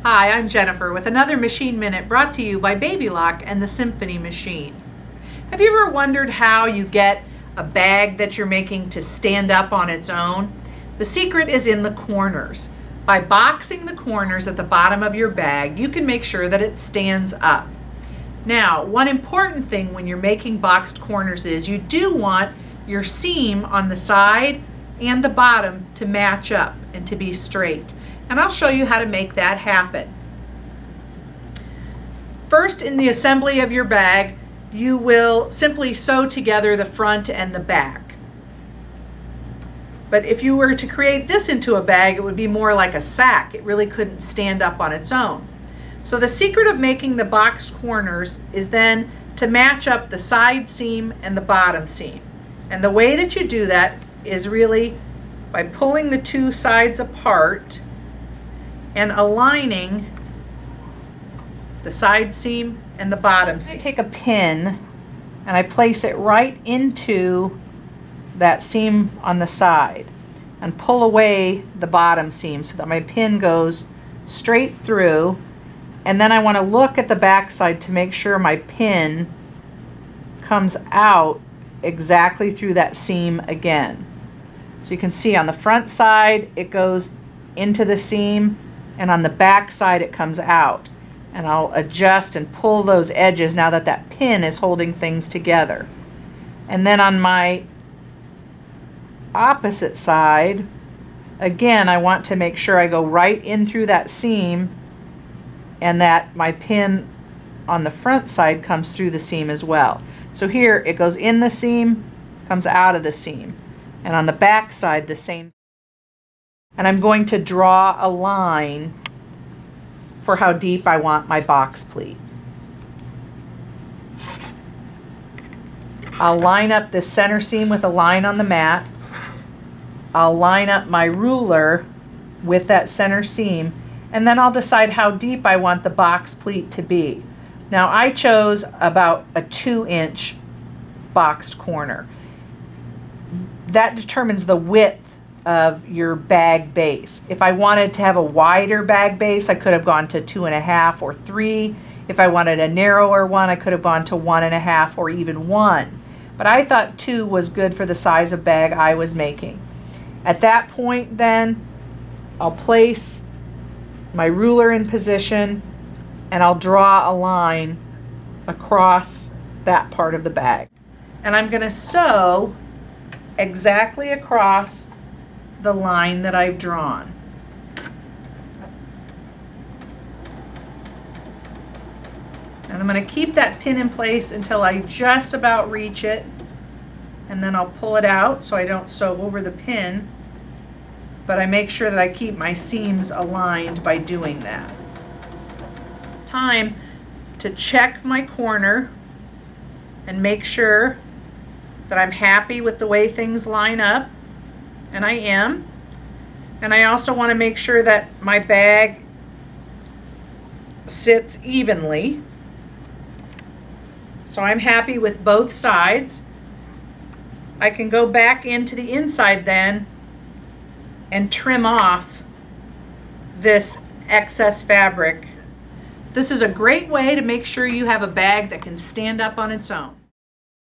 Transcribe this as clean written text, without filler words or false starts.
Hi, I'm Jennifer with another Machine Minute brought to you by Baby Lock and the Symphony Machine. Have you ever wondered how you get a bag that you're making to stand up on its own? The secret is in the corners. By boxing the corners at the bottom of your bag, you can make sure that it stands up. Now, one important thing when you're making boxed corners is you do want your seam on the side and the bottom to match up and to be straight. And I'll show you how to make that happen. First, in the assembly of your bag, you will simply sew together the front and the back. But if you were to create this into a bag, it would be more like a sack. It really couldn't stand up on its own. So the secret of making the boxed corners is then to match up the side seam and the bottom seam. And the way that you do that is really by pulling the two sides apart and aligning the side seam and the bottom seam. I take a pin and I place it right into that seam on the side and pull away the bottom seam so that my pin goes straight through, and then I want to look at the back side to make sure my pin comes out exactly through that seam again. So you can see on the front side it goes into the seam, and on the back side it comes out. And I'll adjust and pull those edges now that that pin is holding things together. And then on my opposite side, again, I want to make sure I go right in through that seam and that my pin on the front side comes through the seam as well. So here it goes in the seam, comes out of the seam. And on the back side, the same. And I'm going to draw a line for how deep I want my box pleat. I'll line up this center seam with a line on the mat. I'll line up my ruler with that center seam, and then I'll decide how deep I want the box pleat to be. Now I chose about a 2-inch boxed corner. That determines the width of your bag base. If I wanted to have a wider bag base, I could have gone to 2.5 or 3. If I wanted a narrower one, I could have gone to 1.5 or even 1. But I thought 2 was good for the size of bag I was making. At that point then, I'll place my ruler in position and I'll draw a line across that part of the bag. And I'm going to sew exactly across the line that I've drawn. And I'm going to keep that pin in place until I just about reach it, and then I'll pull it out so I don't sew over the pin, but I make sure that I keep my seams aligned by doing that. It's time to check my corner and make sure that I'm happy with the way things line up. And I am. And I also want to make sure that my bag sits evenly. So I'm happy with both sides. I can go back into the inside then and trim off this excess fabric. This is a great way to make sure you have a bag that can stand up on its own.